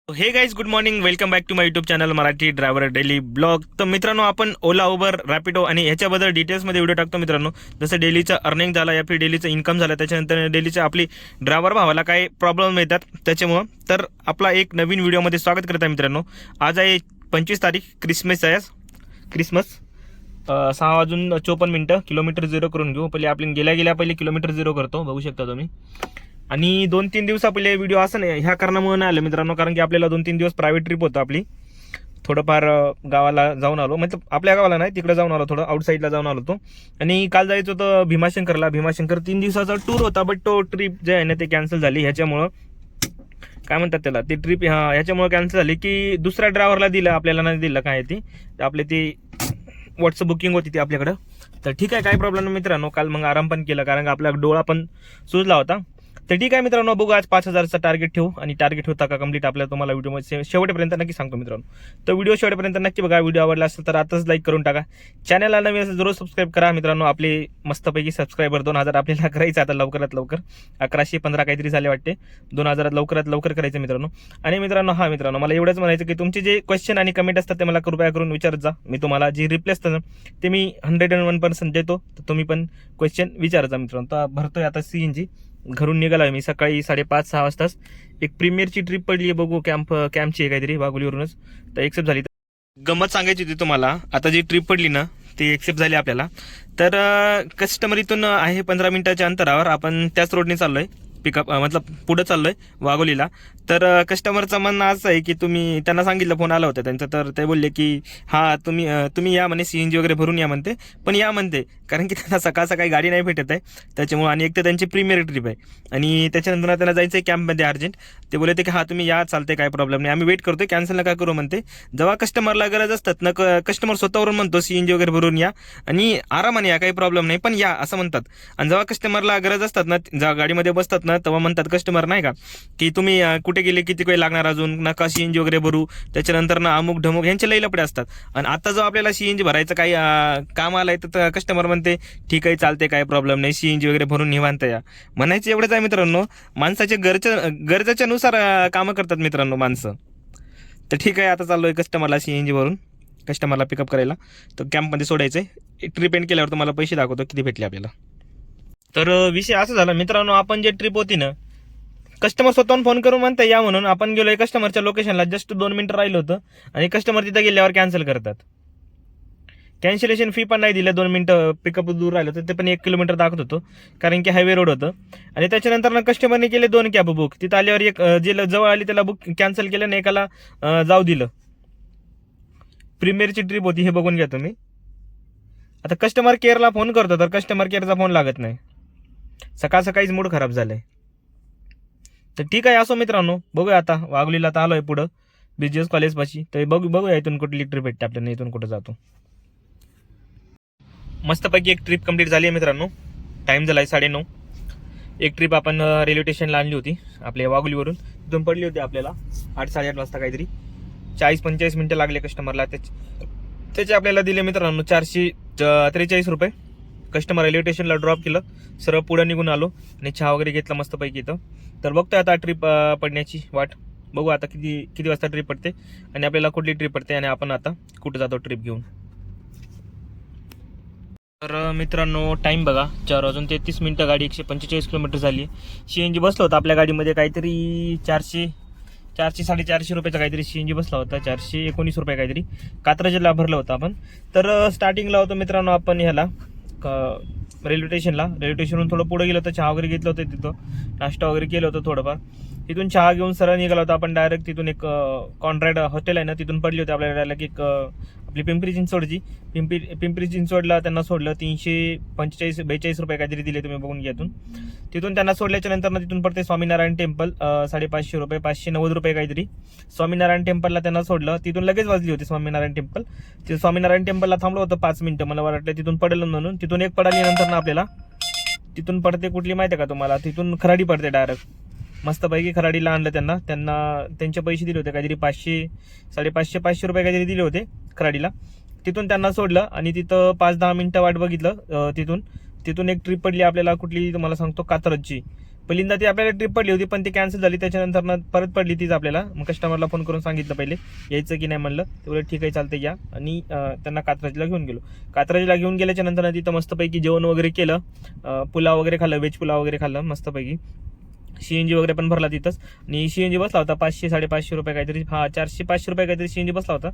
हे guys good morning, welcome back to my YouTube channel Marathi driver daily blog. तर मित्रांनो, आपण ओला, उबर, रॅपिडो आणि ह्याच्याबद्दल डिटेल्समध्ये व्हिडिओ टाकतो मित्रांनो. जसं डेलीचं अर्निंग झाला या फिर डेलीचं इन्कम झालं, त्याच्यानंतर डेलीचं आपली ड्रायव्हर भावाला काय प्रॉब्लेम येतात त्याच्यामुळं. तर आपला एक नवीन व्हिडिओमध्ये स्वागत करत आहे मित्रांनो. आज आहे 25 तारीख, क्रिसमस आहे आज. क्रिसमस 6:54 किलोमीटर झिरो करून घेऊ. पहिले आपण गेल्या पहिले किलोमीटर झिरो करतो, बघू शकता तुम्ही. आणि 2-3 दिवसा पहिले व्हिडिओ असं नाही ह्या कारणामुळे नाही आलं मित्रांनो, कारण की आपल्याला 2-3 दिवस प्रायव्हेट ट्रिप होतं आपली. थोडंफार गावाला जाऊन आलो, मतलब आपल्या गावाला नाही, तिकडे जाऊन आलो, थोडं आउटसाईडला जाऊन आलो तो. आणि काल जायचं होतं भीमाशंकरला. भीमाशंकर 3 दिवसाचा टूर होता, बट तो ट्रिप जे आहे ना ते कॅन्सल झाली. ह्याच्यामुळं काय म्हणतात त्याला, ती ट्रिप ह्याच्यामुळे कॅन्सल झाली की दुसऱ्या ड्रायव्हरला दिलं, आपल्याला नाही दिलं. काय ती आपली ती व्हॉट्सअप बुकिंग होती ती आपल्याकडं. तर ठीक आहे, काही प्रॉब्लेम नाही मित्रांनो. काल मग आराम पण केला, कारण का आपला डोळा पण सुजला होता. तर ठीक आहे मित्रांनो, बघू आज 5,000चा टार्गेट ठेवू. आणि टार्गेट होता का कंप्लीट आपल्याला तुम्हाला व्हिडिओमध्ये शेवटपर्यंत नक्की सांगतो मित्रांनो. तर व्हिडिओ शेवटपर्यंत नक्की बघा. व्हिडिओ आवडला असेल तर आताच लाईक करून टाका. चॅनलला नवीन असेल जरूर सबस्क्राईब करा मित्रांनो. आपले मस्तपैकी सबस्क्रायबर 2,000 आपल्याला करायचं आता लवकरात लवकर. 1115 काहीतरी झाले वाटते. 2,000 लवकरात लवकर करायचं मित्रांनो. आणि मित्रांनो मित्रांनो, मला एवढंच म्हणायचं की तुमचे जे क्वेश्चन आणि कमेंट असतात ते मला कृपया करून विचारत जा. मी तुम्हाला जे रिप्लाय असतं ना ते मी 101% देतो. तर तुम्ही पण क्वेश्चन विचारत जा मित्रांनो. तर भरतोय आता CNG. घरून निघाला मी सकाळी 5:30-6 वाजताच. एक प्रीमियरची ट्रिप पडली आहे, बघू कॅम्पची आहे काहीतरी वाघोलीवरूनच. तर एक्सेप्ट झाली. गंमत सांगायची होती तुम्हाला. आता जी ट्रिप पडली ना ती एक्सेप्ट झाली आपल्याला. तर कस्टमर इथून आहे 15 मिनिटाच्या अंतरावर. आपण त्याच रोडने चाललोय, पिकअप मतलब पुढं चाललोय वाघोलीला. तर कस्टमरचं म्हणणं असं आहे की तुम्ही त्यांना सांगितलं, फोन आला होता त्यांचा, तर ते बोलले की हां तुम्ही या म्हणे, CNG वगैरे भरून या म्हणते. पण या म्हणते, कारण की त्यांना सकाळ सकाळी गाडी नाही भेटत आहे त्याच्यामुळे. आणि एक तर त्यांची प्रीमियर ट्रिप आहे आणि त्याच्यानंतर त्यांना जायचं आहे कॅम्पमध्ये अर्जंट. ते बोलते की हां तुम्ही या, चालते, काय प्रॉब्लेम नाही, आम्ही वेट करतोय, कॅन्सल नका करू म्हणते. जेव्हा कस्टमरला गरज असतात ना, कस्टमर स्वतःवरून म्हणतो CNG वगैरे भरून या आणि आरामाने या, काही प्रॉब्लेम नाही, पण या असं म्हणतात. आणि जेव्हा कस्टमरला गरज असतात ना, जेव्हा गाडीमध्ये बसतात ना, तेव्हा म्हणतात कस्टमर नाही का की तुम्ही कुठे गेले, किती वेळ लागणार, अजून नका CNG वगैरे भरू, त्याच्यानंतर ना अमुक ढमुक ह्यांचे लई लपडे असतात. आणि आता जो आपल्याला CNG भरायचं काही काम आलंय तर कस्टमर म्हणते ठीक आहे, चालते, काय प्रॉब्लेम नाही, CNG वगैरे भरून निवांत या. म्हणायचं एवढंच आहे मित्रांनो, माणसाच्या गरजेच्या नुसार कामं करतात मित्रांनो माणसं. तर ठीक आहे, आता चाललोय कस्टमरला CNG भरून, कस्टमरला पिकअप करायला. तर कॅम्पमध्ये सोडायचं आहे. ट्रिप एंड केल्यावर तुम्हाला पैसे दाखवतो किती भेटले आपल्याला. तर विषय असा झाला मित्रांनो, आपण जे ट्रिप होती ना, कस्टमर स्वतःहून फोन करून म्हणते या म्हणून. आपण गेलोय कस्टमरच्या लोकेशनला, जस्ट 2 मिनिटं राहिलं होतं आणि कस्टमर तिथं गेल्यावर कॅन्सल करतात. कॅन्सलेशन फी पण नाही दिलं. 2 मिनिटं पिकअप दूर राहिलं होतं, ते पण 1 किलोमीटर दाखवत होतो, कारण की हायवे रोड होतं. आणि त्याच्यानंतर ना कस्टमरने केले 2 कॅब बुक. तिथं आल्यावर एक जे जवळ आली त्याला बुक कॅन्सल केलं आणि एकाला जाऊ दिलं. प्रीमियरची ट्रिप होती, हे बघून घ्या तुम्ही. आता कस्टमर केअरला फोन करतो तर कस्टमर केअरचा फोन लागत नाही. सकाळ सकाळीच मूड खराब झालाय. तर ठीक आहे, असो मित्रांनो, बघूया आता. वाघोलीला तर आलोय पुढं BGS कॉलेजपाशी. तर बघूया इथून कुठली ट्रिप भेटते आपल्याला, इथून कुठं जातो. मस्तपैकी एक ट्रिप कंप्लीट झाली आहे मित्रांनो. टाईम झाला आहे 9:30. एक ट्रिप आपण रेल्वे स्टेशनला आणली होती आपल्या वाघोलीवरून. तिथून पडली होती आपल्याला 8-8:30 वाजता काहीतरी. 40-45 मिनिटं लागले कस्टमरला. त्याचे आपल्याला दिले मित्रांनो 443 रुपये. कस्टमर रेल्वे स्टेशनला ड्रॉप केलं, सरळ पुढं निघून आलो आणि चहा वगैरे घेतला मस्तपैकी इथं. तर बघतोय आता ट्रिप पडण्याची वाट. बघू आता किती वाजता ट्रिप पडते आणि आपल्याला कुठली ट्रिप पडते आणि आपण आता कुठं जातो ट्रिप घेऊन. तर मित्रांनो, टाईम बघा, 4:33 गाडी 145 किलोमीटर झाली. CNG बसलं होतं आपल्या गाडीमध्ये काहीतरी 400-450 रुपयाचा काहीतरी CNG बसला होता. 419 रुपये काहीतरी कात्रजला भरलं होतं आपण. तर स्टार्टिंगला होतो मित्रांनो आपण ह्याला रेल्वे स्टेशनला. रेल्वे स्टेशनवरून थोडं पुढे गेलं होतं, चहा वगैरे घेतलं होतं, तिथं नाश्ता वगैरे केलं होतं थोडंफार. तिथून चहा घेऊन सरळ निघाला होता आपण डायरेक्ट. तिथून एक कॉन्ट्रॅक्ट हॉटेल आहे ना, तिथून पडली होती आपल्याला डायरेक्ट एक आपली पिंपरी चिंचवडची. पिंपरी चिंचवडला त्यांना सोडलं. 345-42 रुपये काहीतरी दिले, तुम्ही बघून घ्या. तिथून त्यांना सोडल्याच्या नंतर ना तिथून पडते स्वामीनारायण टेम्पल. 550 रुपये, 590 रुपये काहीतरी. स्वामीनारायण टेम्पलला त्यांना सोडलं. तिथून लगेच वाजली होती स्वामीनारायण टेम्पल. तिथं स्वामीनारायण टेम्पलला थांबलं होतं 5 मिनिटं. मला वाटलं तिथून पडेल म्हणून. तिथून एक पडाली नंतर ना आपल्याला तिथून पडते कुठली माहिती आहे का तुम्हाला, तिथून खराडी पडते डायरेक्ट. मस्तपैकी खराडीला आणलं त्यांना त्यांचे पैसे दिले होते काहीतरी 500-550 रुपये काहीतरी दिले होते खराडीला. तिथून त्यांना सोडलं आणि तिथं 5-10 मिनिटं वाट बघितलं. तिथून एक ट्रिप पडली आपल्याला कुठली तुम्हाला सांगतो, कात्रजची. पहिल्यांदा ती आपल्याला ट्रिप पडली होती पण ती कॅन्सल झाली, त्याच्यानंतर परत पडली तीच आपल्याला. मग कस्टमरला फोन करून सांगितलं पहिले यायचं की नाही, म्हणलं तेवढं ठीक आहे चालतं या. आणि त्यांना कात्रजला घेऊन गेलो. कात्रजला घेऊन गेल्याच्या नंतर तिथं मस्तपैकी जेवण वगैरे केलं, पुलाव वगैरे खाल्लं, व्हेज पुलाव वगैरे खाल्लं मस्तपैकी. CNG वगैरे पण भरला तिथंच. आणि CNG बसला होता 500-550 रुपये काहीतरी, 400-500 रुपये काहीतरी CNG बसला होता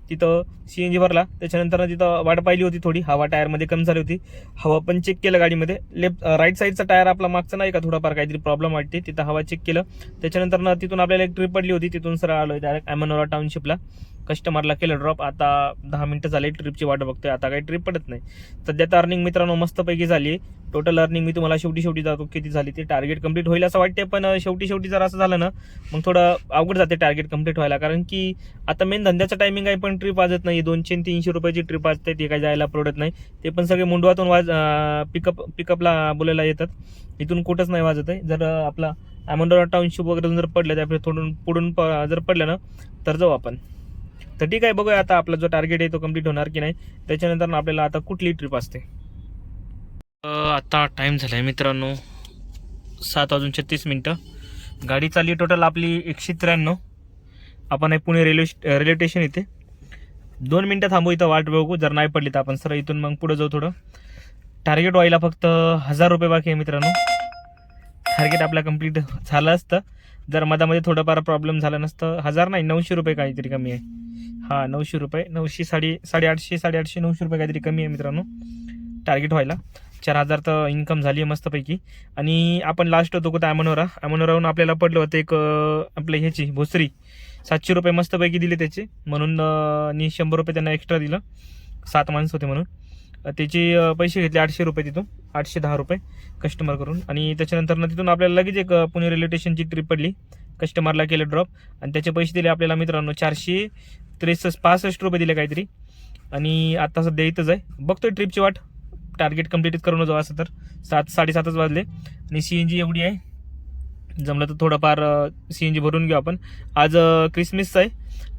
तिथं. CNG भरला, त्याच्यानंतर तिथं वाट पाहिली होती थोडी, हवा टायरमध्ये कमी झाली होती. हवा पण चेक केलं गाडीमध्ये, राईट साईडचा टायर आपला मागचा नाही का थोडाफार काहीतरी प्रॉब्लेम वाटते, तिथं हवा चेक केलं. त्याच्यानंतर तिथून आपल्याला एक ट्रिप पडली होती, तिथून सरळ आलो डायरेक्ट अॅमनोरा टाउनशिपला. कस्टमरला केलं ड्रॉप. आता 10 मिनिटं झाले ट्रिपची वाट बघतोय, आता काही ट्रिप पडत नाही सध्या. तर अर्निंग मित्रांनो मस्तपैकी झाली. टोटल अर्निंग मी तुम्हाला शेवटी जातो किती झाली ते, टार्गेट कंप्लीट होईल असं वाटते, पण शेवटी जर असं झालं ना मग थोडं अवघड जाते टार्गेट कंप्लीट व्हायला. कारण की आता मेन धंद्याचा टायमिंग आहे पण ट्रिप वाजत नाही. 200-300 रुपयाची ट्रिप वाजते, ते काही जायला पडत नाही. ते पण सगळे मुंडवातून पिकअपला बोलायला येतात, इथून कुठंच नाही वाजत आहे. जर आपला अॅमोंडोरा टाउनशिप वगैरे जर पडलं, त्या थोडून पुढून जर पडलं ना तर जाऊ आपण. तर ठीक आहे, बघूया आता आपला जो टार्गेट आहे तो कंप्लीट होणार की नाही, त्याच्यानंतर आपल्याला आता कुठली ट्रिप असते. आता टाईम झाला आहे मित्रांनो 7:36. गाडी चालली टोटल आपली 193. आपण आहे पुणे रेल्वे स्टेशन इथे. 2 मिनटं थांबू, इथं वाट बघू, जर नाही पडली तर आपण सर इथून मग पुढे जाऊ. थोडं टार्गेट व्हायला फक्त 1000 रुपये बाकी आहे मित्रांनो. टार्गेट आपला कंप्लीट झालं असतं जर मधामध्ये थोडंफार प्रॉब्लेम झाला नसतं. 1000 नाही, 900 रुपये काहीतरी कमी आहे. हां 900 रुपये, 900 850 900 रुपये काहीतरी कमी आहे मित्रांनो टार्गेट व्हायला. 4000 तर इन्कम झाली आहे मस्तपैकी. आणि आपण लास्ट होतो कुठं अॅमोनोराहून आपल्याला पडलं होतं एक आपल्या ह्याची भोसरी, 700 रुपये मस्तपैकी दिले त्याचे, म्हणून मी 100 रुपये त्यांना एक्स्ट्रा दिलं, 7 माणसं होते म्हणून. त्याचे पैसे घेतले 800 रुपये तिथून, 810 रुपये कस्टमर करून. आणि त्याच्यानंतर तिथून आपल्याला लगेच एक पुणे रेल्वे स्टेशनची ट्रिप पडली, कस्टमरला केलं ड्रॉप आणि त्याचे पैसे दिले आपल्याला मित्रांनो 465 रुपये दिले काहीतरी. आणि आता सध्या इथंच आहे, बघतोय ट्रिपची वाट, टार्गेट कंप्लीट करून जाऊ. असं तर 7-7:30 वाजले आणि CNG एवढी आहे, जमलं तर थोडंफार CNG भरून घेऊ आपण. आज क्रिसमसचं आहे,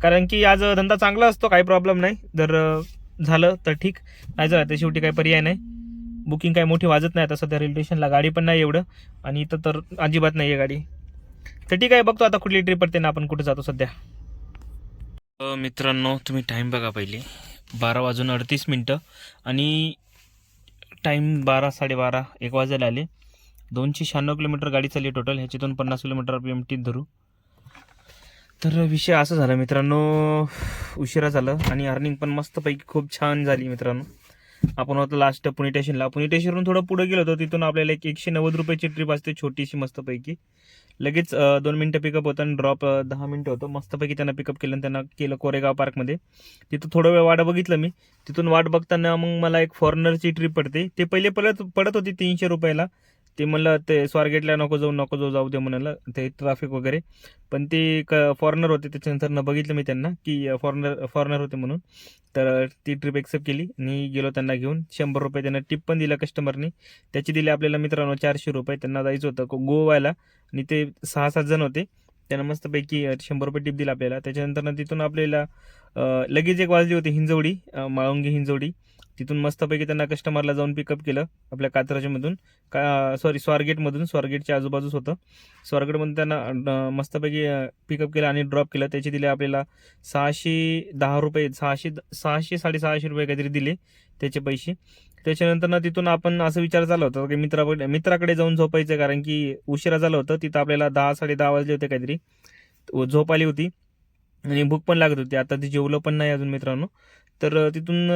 कारण की आज धंदा चांगला असतो, काही प्रॉब्लेम नाही. जर झालं तर ठीक, नाही झालं तर शेवटी काही पर्याय नाही. बुकिंग काही मोठी वाजत नाही आता सध्या रेल्वे स्टेशनला, गाडी पण नाही एवढं, आणि इथं तर अजिबात नाही आहे गाडी. तर ठीक आहे, बघतो आता कुठली ट्रिप पडते ना आपण कुठे जातो सध्या. मित्रांनो तुम्ही टाईम बघा पहिले, 12:38 आणि टाईम 12-12:30 1 वाजायला आले. 296 किलोमीटर गाडी चालली टोटल, ह्याच्यातून 50 किलोमीटर PMT धरू. तर विषय असं झाला मित्रांनो, उशिरा झालं आणि अर्निंग पण मस्तपैकी खूप छान झाली मित्रांनो. आपण होतो लास्ट पुणे स्टेशनवरून थोडं पुढे गेलो होतो, तिथून आपल्याला एक 190 रुपयाची ट्रिप असते छोटीशी मस्तपैकी. लगेच 2 मिनटं पिकअप होतं आणि ड्रॉप 10 मिनटं होतं. मस्तपैकी त्यांना पिकअप केलं आणि त्यांना केलं कोरेगाव पार्कमध्ये. तिथं थोडं वेळ वाट बघितलं मी, तिथून वाट बघताना मग मला एक फॉरेनरची ट्रिप पडते. ते पहिले पडत होती 300 रुपयाला. ते म्हणलं ते स्वारगेटला नको जाऊ दे म्हणालं, ते ट्रॅफिक वगैरे. पण ते फॉरेनर होते, त्याच्यानंतर न बघितलं मी त्यांना की फॉरेनर होते म्हणून. तर ती ट्रिप एक्सेप्ट केली आणि गेलो त्यांना घेऊन. 100 रुपये त्यांना टिप पण दिलं कस्टमरनी, त्याची दिली आपल्याला मित्रांनो 400 रुपये. त्यांना जायचं होतं गोव्याला आणि ते 6-7 जण होते, त्यांना मस्तपैकी 100 रुपये टिप दिला आपल्याला. त्याच्यानंतर तिथून आपल्याला लगेच 1 वाजली होती हिंजवडी, माळुंगी हिंजवडी. तिथून मस्तपैकी त्यांना कस्टमरला जाऊन पिकअप केलं आपल्या कात्रजमधून, स्वारगेटमधून. स्वारगेटच्या आजूबाजूच होतं, स्वारगेटमधून त्यांना मस्तपैकी पिकअप केलं आणि ड्रॉप केलं. त्याचे दिले आपल्याला 610 रुपये, 600-650 रुपये काहीतरी दिले त्याचे पैसे. त्याच्यानंतर तिथून आपण असं विचार झाला होता की मित्राकडे जाऊन झोपायचं, कारण की उशिरा झालं होतं. तिथं आपल्याला 10-10:30 वाजले होते काहीतरी, झोप आली होती आणि भूक पण लागत होती. आता ती जेवलं पण नाही अजून मित्रांनो. तर तिथून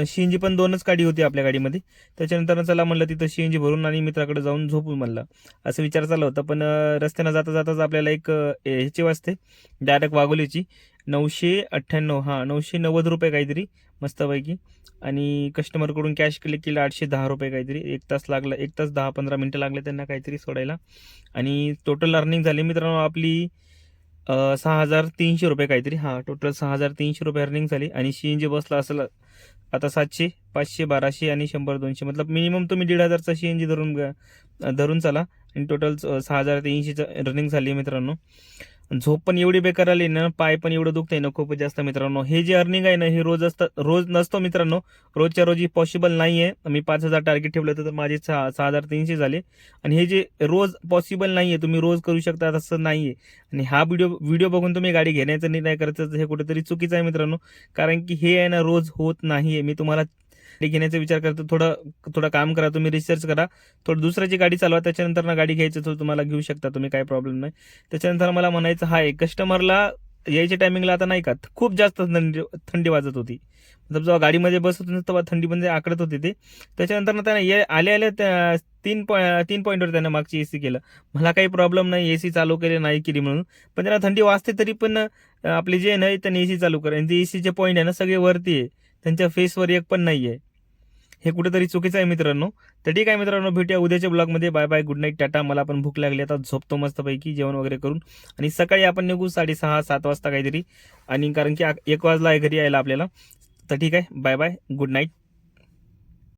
CNG पण 2च गाडी होती आपल्या गाडीमध्ये. त्याच्यानंतर चला म्हणलं तिथं CNG भरून आणि मित्राकडे जाऊन झोपू म्हणलं, असं विचार चालला होता. पण रस्त्यानं जाताच आपल्याला एक ह्याची वाजते डायरेक्ट वाघोलीची, 998, 990 रुपये काहीतरी मस्तपैकी. आणि कस्टमरकडून कॅश केलं 810 रुपये काहीतरी. 1 तास लागला, 1 तास 10-15 मिनटं लागले त्यांना काहीतरी सोडायला. आणि टोटल अर्निंग झाली मित्रांनो आपली 6300 रुपये काहीतरी. टोटल 6300 रुपये अर्निंग झाली. आणि CNG बसला असेल आता 700, 500, 1200 आणि 100, 200, मतलब मिनिमम तुम्ही 1500चा CNG धरून चला. आणि टोटल 6300चं रनिंग झाली मित्रांनो. झोप पण एवढी बेकार आली ना, पाय पण एवढं दुखतंय ना खूपच जास्त मित्रांनो. हे जे अर्निंग आहे ना हे रोज असतं, रोज नसतो मित्रांनो, रोजच्या रोजी पॉसिबल नाही आहे. मी 5,000 टार्गेट ठेवलं होतं तर माझे 6,300 झाले. आणि हे जे रोज पॉसिबल नाही आहे, तुम्ही रोज करू शकता असं नाही आहे. आणि हा व्हिडिओ बघून तुम्ही गाडी घेण्याचा निर्णय करायचं हे कुठेतरी चुकीचं आहे मित्रांनो, कारण की हे आहे ना रोज होत नाही आहे. मी तुम्हाला गाडी घेण्याचा विचार करतो, थोडं काम करा, तुम्ही रिसर्च करा, थोडं दुसऱ्याची गाडी चालवा, त्याच्यानंतर ना गाडी घ्यायचं तर तुम्हाला घेऊ शकता तुम्ही, काही प्रॉब्लेम नाही. त्याच्यानंतर मला म्हणायचं आहे, कस्टमरला यायच्या टायमिंगला आता नाही का खूप जास्त थंडी वाजत होती, मतलब जेव्हा गाडीमध्ये बसत होते तेव्हा थंडी म्हणजे आकडत होती ते. त्याच्यानंतर ना त्याने आल्या 3 पॉईंटवर त्यानं मागची एसी केलं. मला काही प्रॉब्लेम नाही एसी चालू केली नाही केली म्हणून, पण त्यांना थंडी वाजते तरी पण आपली जे नाही त्यांनी एसी चालू करा, आणि ते एसीचे पॉईंट आहे ना सगळे वरती आहे, त्यांच्या फेसवर एक पण नाही आहे. हे कुठेतरी चुकीचं आहे मित्रांनो. तर ठीक आहे मित्रांनो, भेटूया उद्याच्या ब्लॉगमध्ये. Bye bye, good night, tata. मला पण भूक लागली, आता झोपतो मस्तपैकी जेवण वगैरे करून, आणि सकाळी आपण निघू 6:30-7 वाजता काहीतरी, आणि कारण की 1 वाजला आहे घरी यायला आपल्याला. तर ठीक आहे, बाय बाय, गुड नाईट.